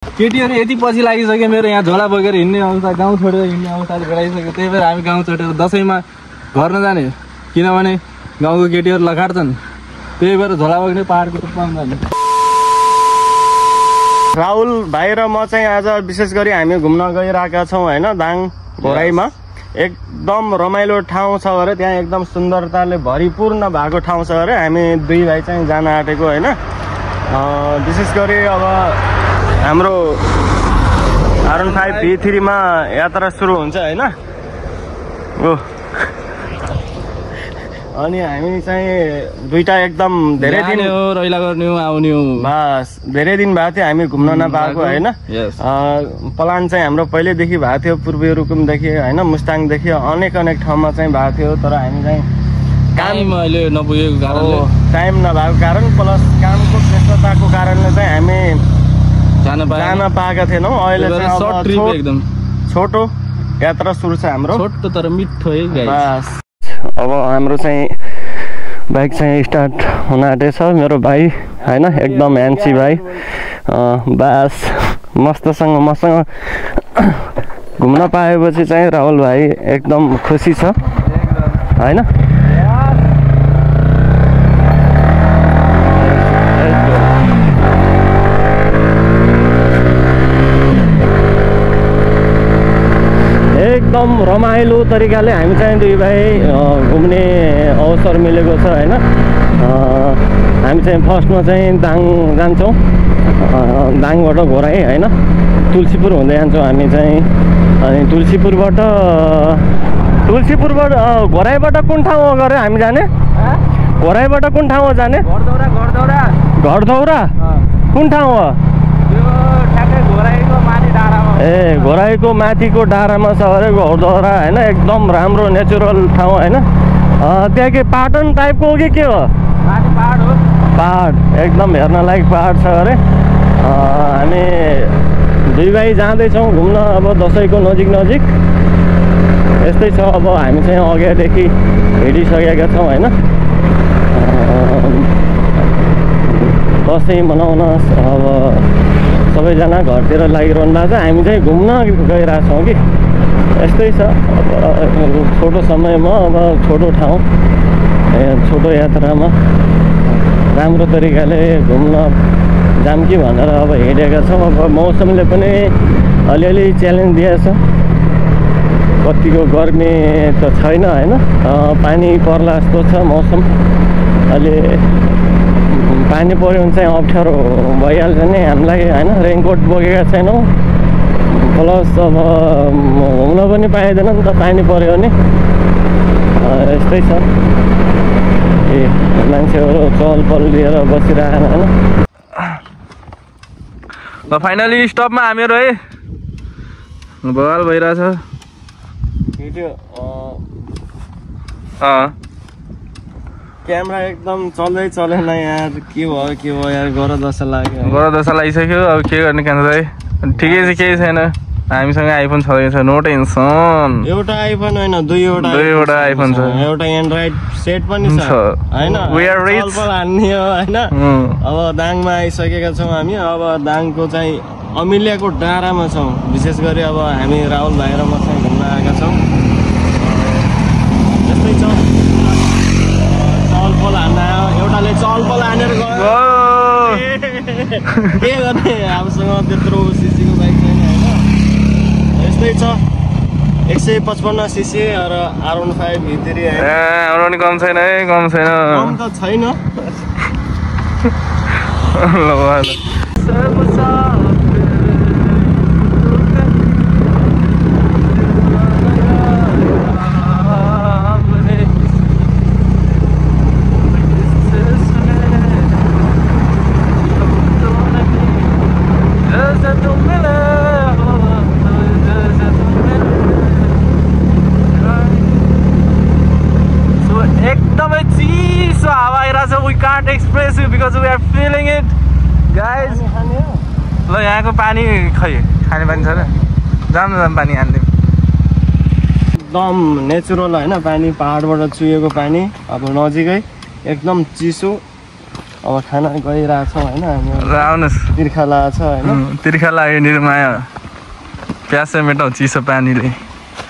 केटीहरू यति पछि लागिसक्यो मेरो यहाँ झोला बोकेर हिँड्ने अवस्था गाउँ छोडेर हिँड्ने अवस्था गराइसक्यो त्यही भएर हामी गाउँ छोडेर दसैँमा घर नजाने किनभने गाउँको केटीहरू लखाड्छन् त्यही भएर झोला बोक्ने पाहाडको रूपमा जाने। राहुल भाइ र म चाहिँ आज विशेष गरी हामी घुम्न गइरहेका छौँ होइन दाङ घोराईमा एकदम रमाइलो ठाउँ छ अरे त्यहाँ एकदम सुन्दरताले भरिपूर्ण भएको ठाउँ छ अरे हामी दुई भाइ चाहिँ जान आँटेको होइन विशेष गरी अब हाम्रो R15 V3 मा यात्रा सुरु हुन्छ होइन अनि हामी चाहिँ दुईटा एकदम धेरै दिन रैला गर्ने हो आउने हो बस धेरै दिन भएको थियो हामी घुम्न नपाएको होइन प्लान चाहिँ हाम्रो पहिल्यैदेखि भएको थियो पूर्वी रुकुमदेखि होइन मुस्ताङदेखि अनेक ठाउँमा चाहिँ भएको थियो तर हामी चाहिँ काम अहिले नपुगेको कारणले टाइम नभएको कारण प्लस कामको व्यस्तताको कारणले चाहिँ हामी जान पाएका थिएनौँ। अहिले चाहिँ एकदम छोटो यात्रा सुरु छ हाम्रो छोटो तर मिठो है बस अब हाम्रो चाहिँ बाइक चाहिँ स्टार्ट हुन आँटेछ मेरो भाइ होइन एकदम ह्यान्सी भाइ बस मसँग घुम्न पाएपछि चाहिँ राहुल भाइ एकदम खुसी छ होइन एकदम रमाइलो तरिकाले हामी चाहिँ दुई भाइ घुम्ने अवसर मिलेको छ होइन हामी चाहिँ फर्स्टमा चाहिँ दाङ जान्छौँ दाङबाट घोराई होइन तुलसीपुर हुँदै जान्छौँ हामी चाहिँ अनि तुलसीपुरबाट घोराईबाट कुन ठाउँ हो गरे हामी जाने घोराईबाट कुन ठाउँ हो जाने घरदौरा कुन ठाउँ हो ए घोराईको माथिको डाँडामा छ अरे घरदौरा होइन एकदम राम्रो नेचुरल ठाउँ होइन त्यहाँ के पाटन टाइपको हो कि के हो पहाड हो पहाड एकदम हेर्न लायक पहाड छ अरे हामी दुई भाइ जाँदैछौँ घुम्न अब दसैँको नजिक यस्तै छ अब हामी चाहिँ अगाडिदेखि हिँडिसकेका छौँ होइन दसैँ मनाउन अब सबैजना घरतिर लागिरहनु भएको छ हामी चाहिँ घुम्न गइरहेछौँ कि यस्तै छ अब छोटो समयमा अब छोटो ठाउँ छोटो यात्रामा राम्रो तरिकाले घुम्न जाम कि भनेर अब हिँडेका छौँ। अब मौसमले पनि अलिअलि च्यालेन्ज दिएछ कतिको गर्मी त छैन होइन पानी पर्ला जस्तो छ मौसम अहिले पानी पऱ्यो भने चाहिँ अप्ठ्यारो भइहाल्छ नि हामीलाई होइन रेनकोट बोकेका छैनौँ प्लस अब घुम्न पनि पाइँदैन नि त पानी पऱ्यो भने यस्तै छ ए मान्छेहरू चहलपहल लिएर बसिरहेन होइन ल फाइनली स्टपमा हामीहरू है बवाल भइरहेछ क्यामेरा एकदम चलेन यार के भयो यार गर दशा लागिसक्यो अब के गर्ने कान्छा ठिकै छ केही छैन हामीसँग आइफोन छँदैछ नो टेन्सन एउटा आइफोन होइन दुईवटा आइफोन छ एउटा एन्ड्रोइड सेट पनि छ होइन हान्ने हो होइन अब दाङमा आइसकेका छौँ हामी अब दाङको चाहिँ अमिल्याको डाँडामा छौँ विशेष गरी अब हामी राहुल भाइ र म चाहिँ घुम्न आएका छौँ यस्तै छ चहलपहल हान्न आयो एउटाले चहलपहल हानेर गयो के गर्ने हामीसँग त्यत्रो सिसीको बाइक छैन होइन यस्तै छ 155 सीसी र R15 V3 हाम्रो पनि कम छैन है कम त छैन express you because we are feeling it guys ल यहाँको पानी खै खाने पानी छ र जाम पानी हान्दिउँ एकदम नेचुरल होइन पानी पहाडबाट चुहेको पानी अब नजिकै एकदम चिसो अब खाना गइरहेछौँ होइन हामी आउनुहोस् तिर्खा लाएको छ होइन तिर्खा लाग्यो निर्माया प्यासै मेटाउ चिसो पानीले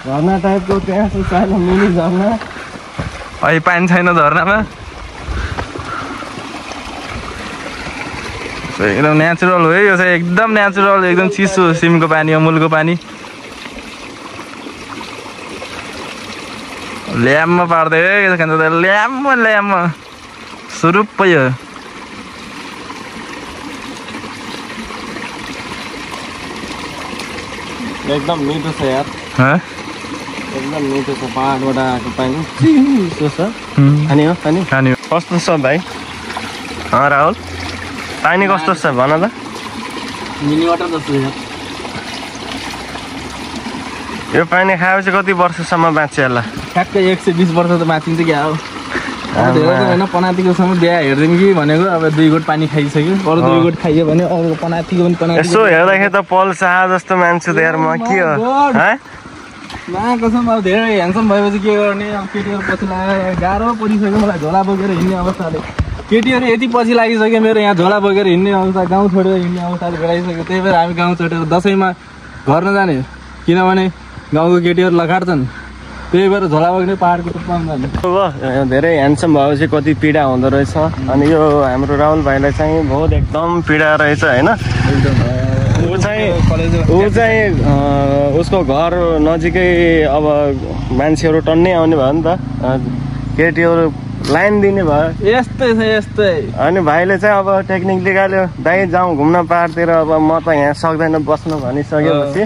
झर्ना टाइपको त्यहाँ छ सानो मिनी झर्ना अहिले पानी छैन झर्नामा एकदम नेचुरल हो है यो चाहिँ एकदम नेचुरल एकदम चिसो सिमको पानी अमुलको पानी ल्याम्म पार्दै ल्याम्म सुरुप्प यो एकदम मिठो छ यार एकदम मिठो छ पहाडबाट आएको पानी चिसो छ खाने हो खाने कस्तो छ भाइ राहुल पानी कस्तो छ भन त मिनी वाटर जस्तो यो पानी खाएपछि कति वर्षसम्म बाँच्यो होला ठ्याक्कै 120 वर्ष त बाँचिन्छ क्या हो धेरै त होइन पनातिको समय बिहा हेर्दैम कि भनेको अब 2 गोट पानी खाइसक्यो अरू 2 गोट खाइयो भने अरू पनातिको पनि पनाति यसो हेर्दाखेरि त पल शाह जस्तो मान्छे त यार म के हो कसम अब धेरै ह्यान्डसम भएपछि के गर्ने अब केटीहरू पछि लागेर गाह्रो परिसक्यो मलाई झोला बोकेर हिँड्ने अवस्थाले केटीहरू यति पछि लागिसक्यो मेरो यहाँ झोला बोकेर हिँड्ने अवस्था गाउँ छोडेर हिँड्ने अवस्थाले भेटाइसक्यो त्यही भएर हामी गाउँ छोडेर दसैँमा घर नजाने किनभने गाउँको केटीहरू लखाड्छन् त्यही भएर झोला बोक्ने पाहाडको रूपमा जाने धेरै ह्यान्डसम भएपछि कति पीडा हुँदो रहेछ अनि यो हाम्रो राहुल भाइलाई चाहिँ बहुत एकदम पीडा रहेछ होइन ऊ चाहिँ उसको घर नजिकै अब मान्छेहरू टन्नै आउने भयो नि त केटीहरू लाइन दिने भयो यस्तै अनि भाइले चाहिँ अब टेक्निक निकाल्यो दाइ जाउँ घुम्न पाहाडतिर अब म त यहाँ सक्दैन बस्नु भनिसकेपछि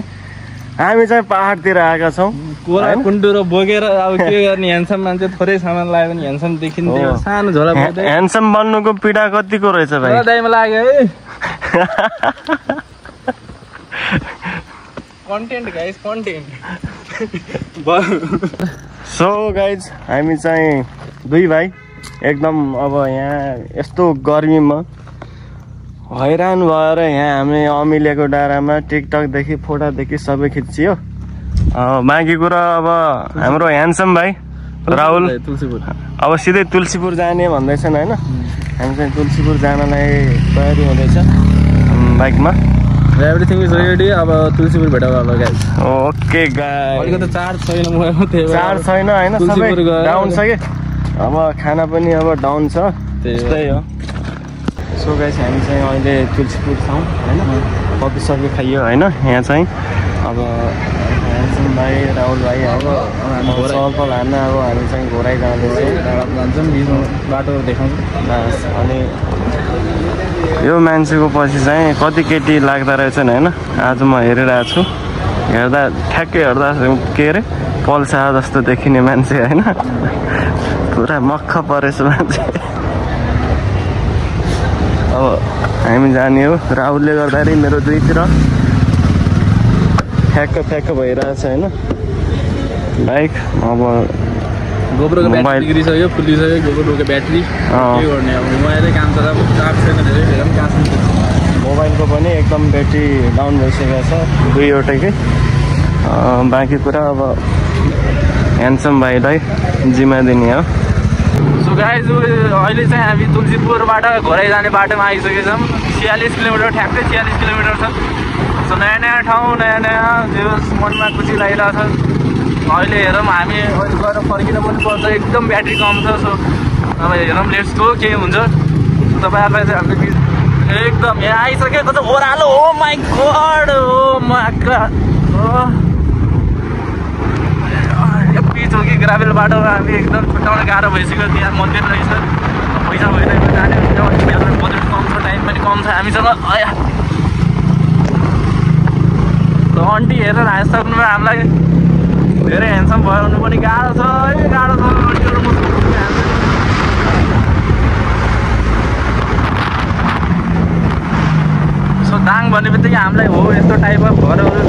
हामी चाहिँ पाहाडतिर आएका छौँ कोरा कुन्टुरो बोकेर अब के गर्ने ह्यान्डसम मान्छे थोरै सामान लाग्यो भने ह्यान्डसम देखिन्थ्यो सानो झोला बोक्दै ह्यान्डसम बन्नुको पीडा कतिको रहेछ भाइ दाइमा लाग्यो है content guys content so guys हामी चाहिँ 2 भाइ एकदम अब यहाँ यस्तो गर्मीमा हैरान भएर यहाँ हामी अमिलेको डाँडामा टिकटकदेखि फोटोदेखि सबै खिचियो बाँकी कुरा अब हाम्रो ह्यान्डसम भाइ राहुल अब सिधै तुलसीपुर जाने भन्दैछन् होइन हामी चाहिँ तुलसीपुर जानलाई तयारी हुँदैछ बाइकमा एभ्रिथिङ इज रेडी अब तुलसीपुर भेट गर्नु गाइस ओके गाइस अलिकति त चार्ज छैन मोबाइलमा चार्ज छैन होइन सबै डाउन छ कि अब खाना पनि अब डाउन छ त्यस्तै हो सो गाइस हामी चाहिँ अहिले तुलसीपुर छौँ होइन कफी सफी खाइयो होइन यहाँ चाहिँ अब ह्यान्डसम भाइ राहुल भाइ अब सफल हान्न अब हामी चाहिँ घोराइ जान्छौँ बाटो देखाउँछौँ अनि यो मान्छेको पछि चाहिँ कति केटी लाग्दो रहेछन् होइन आज म हेरिरहेको छु हेर्दा ठ्याक्कै हेर्दा के अरे पल शाह जस्तो देखिने मान्छे होइन पुरा मक्ख परेछ मान्छे अब हामी जाने हो राहुलले गर्दाखेरि मेरो दुईतिर फ्याक्क भइरहेछ होइन बाइक अब गोब्रोको ब्याट्री बिग्रिसक्यो फुलिसक्यो गोब्रोको ब्याट्री के गर्ने अब मोबाइलै काम त चार्ज छैन धेरै पनि काम मोबाइलको पनि एकदम ब्याट्री डाउन भइसकेको छ 2वटैकै बाँकी कुरा अब ह्यान्डसम भाइलाई जिम्मा दिने हो सो गाइस अहिले चाहिँ हामी तुलसीपुरबाट घोराइ जाने बाटोमा आइसकेछौँ 46 किलोमिटर ठ्याक्कै 46 किलोमिटर छ सो नयाँ ठाउँ नयाँ त्यो मनमा खुसी लागिरहेको छ अहिले हेरौँ हामी अहिले गएर फर्किन पनि पर्छ एकदम ब्याट्री कम छ सो अब हेरौँ लेट्स गो के हुन्छ तपाईँहरूलाई चाहिँ हामीले एकदम यहाँ आइसकेको छ ओह्रालो oh my god oh my god pitch हो कि ग्राभेल बाटो हामी एकदम छुट्याउन गाह्रो भइसक्यो त्यहाँ मन्दिर रहेछ पैसा भइरहेको जाने बजेट कम छ टाइम पनि कम छ हामीसँग अन्टी हेरेर हाँसिसक्नुभयो हामीलाई धेरै ह्यान्डसम भएर पनि गाह्रो छ है गाह्रो छ अन्टीहरू सो दाङ भन्ने बित्तिकै हामीलाई हो यस्तो टाइप अफ घरहरू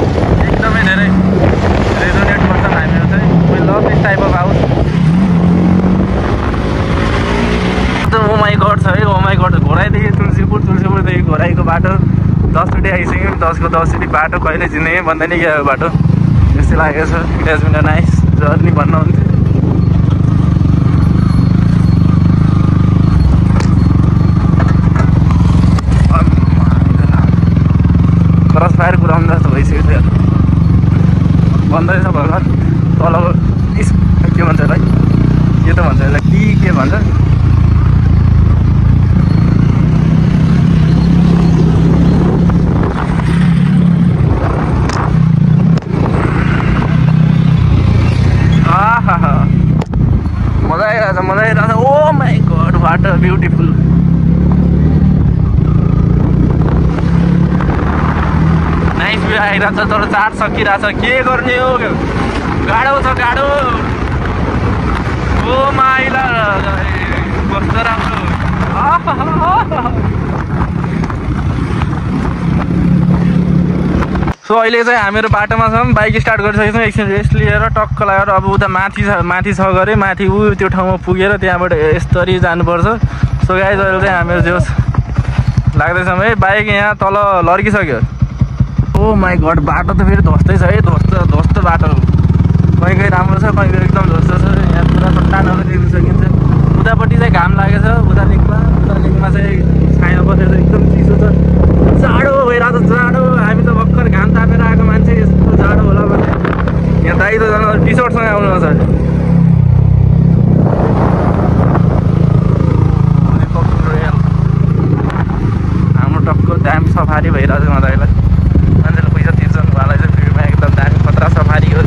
एकदमै धेरै रेजोनेट गर्छन् हामीहरू चाहिँ we love this type of house एकदम ओ माई गड छ है ओ माई गड घोराइदेखि तुलसीपुरदेखि घोराइको बाटो 10 चोटि आइसक्यो 10 को 10 चोटि बाटो कहिले जिन्दगी भन्दै नि गयो बाटो त्यस्तै लागेको छ it has been a nice journey भन्नुहुन्थ्यो क्रस फायर कुराउनु जस्तो भइसक्यो थियो बन्दैछ भर्खर तलको के भन्छ यसलाई के त भन्छ यसलाई के भन्छ मजा आइरहेछ oh my god what a beautiful nice view आइरहेछ तर चार्ज सकिरहेछ के गर्ने हो गाडो छ गाडो ओ माइला कस्तो राम्रो सो अहिले चाहिँ हामीहरू बाटोमा छौँ बाइक स्टार्ट गरिसकेको छौँ एकछिन रेस्ट लिएर टक्क लगाएर अब उता माथि छ गरे माथि त्यो ठाउँमा पुगेर त्यहाँबाट यसरी जानुपर्छ सो गाइज अहिले चाहिँ हामीहरू जे लाग्दैछौँ है बाइक यहाँ तल लड्किसक्यो ओ माई गड बाटो त फेरि धस्तै छ है ध्वस्त बाटो कहीँ राम्रो छ कहीँ एकदम ध्वस्त छ यहाँ पुरा चट्टानहरू देख्न सकिन्छ उतापट्टि चाहिँ घाम लागेछ उता लिङ्कमा चाहिँ छाया बसेर एकदम चिसो छ जाडो भइरहेको छ जाडो हामी त भर्खर घाम तापेर आएको मान्छे यस्तो जाडो होला भने यहाँ दाइ त झन् टी सर्टसँग आउनु छ हाम्रो टक्क दामी सफारी भइरहेको छ दाइलाई मान्छेले पैसा तिर्छन् उहाँलाई चाहिँ फ्रीमा एकदम दामी खतरा सफारी हो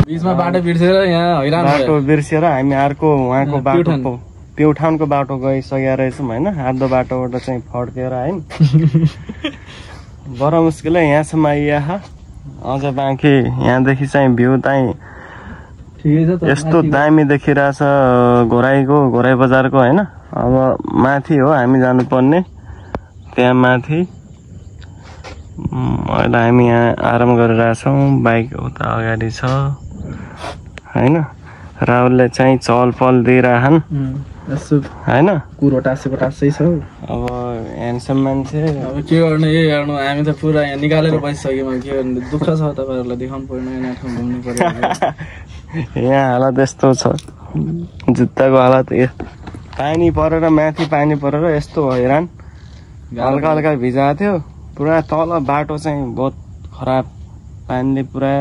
बिचमा बाटो बिर्सेर यहाँ हैरान बाटो बिर्सेर हामी अर्को उहाँको बाटो प्युठानको बाटो गइसकेका रहेछौँ होइन आधो बाटोबाट चाहिँ फड्केर आयौँ बडा मुस्किलै यहाँसम्म आइया अझ बाँकी यहाँदेखि चाहिँ भ्यू चाहिँ यस्तो दामी देखिरहेछ घोराई बजारको होइन अब माथि हो हामी जानुपर्ने त्यहाँ माथि अहिले हामी यहाँ आराम गरिरहेछौँ बाइक उता अगाडि छ होइन राहुलले चाहिँ चहल पहल दिइरहन् होइन कुरो टाँसै छ अब ह्यान्डसम मान्छे अब के गर्नु हामी त पुरा यहाँ निकालेर बसिसक्यौँ के गर्नु दुःख छ तपाईँहरूलाई देखाउनु पर्ने नयाँ ठाउँ घुम्नु पर्यो यहाँ हालत यस्तो छ जुत्ताको हालत पानी परेर माथि पानी परेर यस्तो हैरान हल्का हल्का भिजाएको थियो पुरा तल बाटो चाहिँ बहुत खराब पानीले पुरा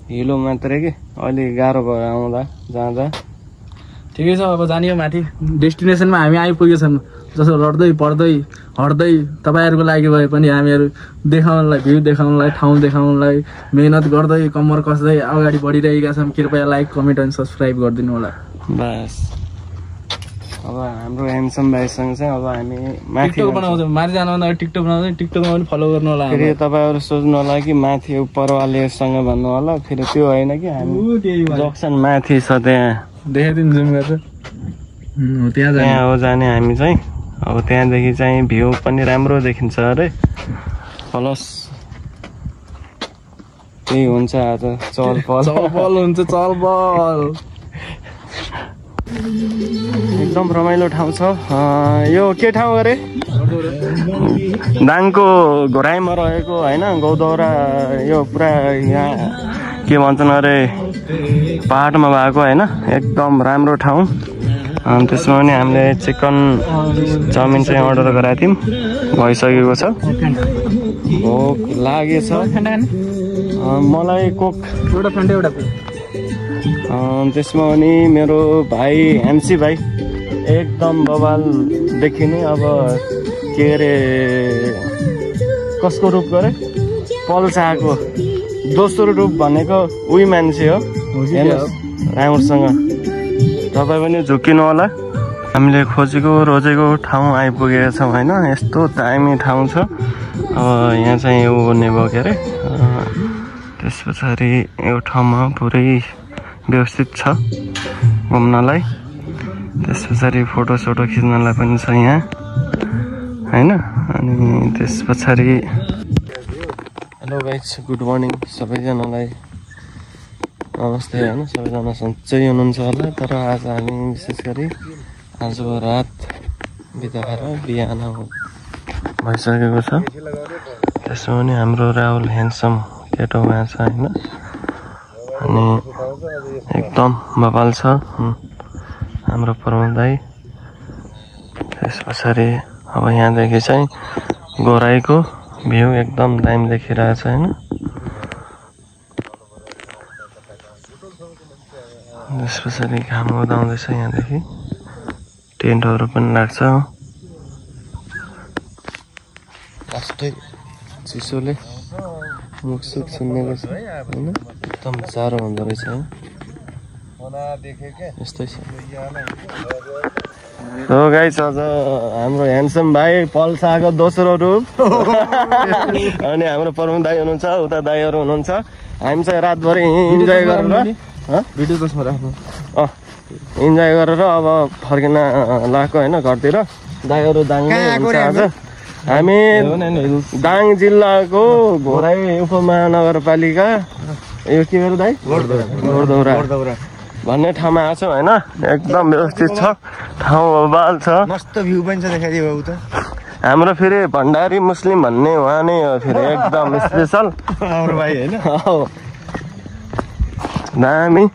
हिलो मात्रै कि अलि गाह्रो भयो आउँदा जाँदा ठिकै छ अब जाने हो माथि डेस्टिनेसनमा हामी आइपुगेछौँ जस्तो लड्दै पढ्दै हट्दै तपाईँहरूको लागि भए पनि हामीहरू देखाउनलाई भ्यू देखाउनलाई ठाउँ देखाउनलाई मेहनत गर्दै कम्मर कस्दै अगाडि बढिरहेका छौँ कृपया लाइक कमेन्ट अनि सब्सक्राइब गरिदिनु होला बस अब हाम्रो ह्यान्डसम भाइसँग चाहिँ अब हामी माथि बनाउँछौँ माथि जानुभन्दा टिकटक बनाउँदै टिकटकमा पनि फलो गर्नु होला फेरि तपाईँहरू सोच्नु होला कि माथि उपरवालेसँग भन्नु होला फेरि त्यो होइन कि हामी जक्सन माथि छ त्यहाँ देखाइदिनु जुम गरेर त्यहाँ हो जाने हामी चाहिँ अब त्यहाँदेखि चाहिँ भ्यू पनि राम्रो देखिन्छ अरे प्लस त्यही हुन्छ आज चहल पहल हुन्छ चहल पहल एकदम रमाइलो ठाउँ छ यो के ठाउँ अरे दाङको घोराइमा रहेको होइन गौदौरा यो पुरा यहाँ के भन्छन् अरे पहाडमा भएको होइन एकदम राम्रो ठाउँ त्यसमा पनि हामीले चिकन चाउमिन चाहिँ अर्डर गराएको थियौँ भइसकेको छ भोक लागेछ मलाई कोक त्यसमा पनि मेरो भाइ एमसी भाइ एकदम बवाल देखिने अब के अरे कसको रूप गरे पल्साको दोस्रो रूप भनेको उही मान्छे हो हेर्नुहोस् राम्रोसँग तपाईँ पनि झुक्किनु होला हामीले खोजेको रोजेको ठाउँ आइपुगेका छौँ होइन यस्तो दामी ठाउँ छ अब यहाँ चाहिँ यो भन्ने भयो के अरे त्यस पछाडि यो ठाउँमा पुरै व्यवस्थित छ घुम्नलाई त्यस पछाडि फोटोसोटो खिच्नलाई पनि छ यहाँ होइन अनि त्यस पछाडि हेलो गाइज गुड मर्निङ सबैजनालाई नमस्ते होइन सबैजना सन्चै हुनुहुन्छ होला तर आज हामी विशेष गरी आज रात बिताएर बिहान भइसकेको छ त्यसमा पनि हाम्रो राहुल ह्यान्डसम केटो उहाँ छ होइन अनि एकदम बवाल छ हाम्रो प्रमोद दाई त्यस पछाडि अब यहाँदेखि चाहिँ गोराईको भ्यू एकदम दामी देखिरहेछ हैन। त्यसपछि घाम उदाउँदैछ यहाँदेखि टेन्टहरू पनि लाग्छ। लास्टै चिसोले मुखसुख सुन्ने रहेछ हैन। एकदम जाडो हुँदो रहेछ है। यस्तै छ। हो गाइस, आज हाम्रो ह्यान्डसम भाइ पल्साको दोस्रो रूप अनि हाम्रो प्रमुख दाइ हुनुहुन्छ, उता दाइहरू हुनुहुन्छ। हामी चाहिँ रातभरि इन्जोय गरेर भिडियो कसमा राख्नु इन्जोय गरेर अब फर्किन लाग्यो होइन घरतिर। दाइहरू दाङमै हुन्छ आज। हामी दाङ जिल्लाको घोराई उपमहानगरपालिका यो के मेरो दाइ घोडदौरा भन्ने ठाउँमा आएको छौँ होइन। एकदम व्यवस्थित छ ठाउँ, बाल छ, मस्त भ्यू पनि छ देखाइदियो बाबु त। हाम्रो फेरि भण्डारी मुस्लिम भन्ने उहाँ नै हो फेरि एकदम स्पेसल हाम्रो भाइ होइन। दामी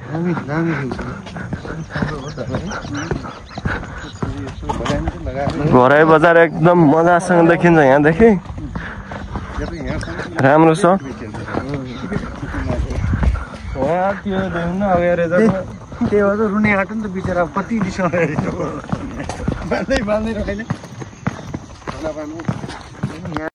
घोराई बजार एकदम मजासँग देखिन्छ यहाँदेखि, राम्रो छ। त्यही भएर रुने आँटो नि त बिचरा कति बिसाउँदै बाँध्दै बाँध्दै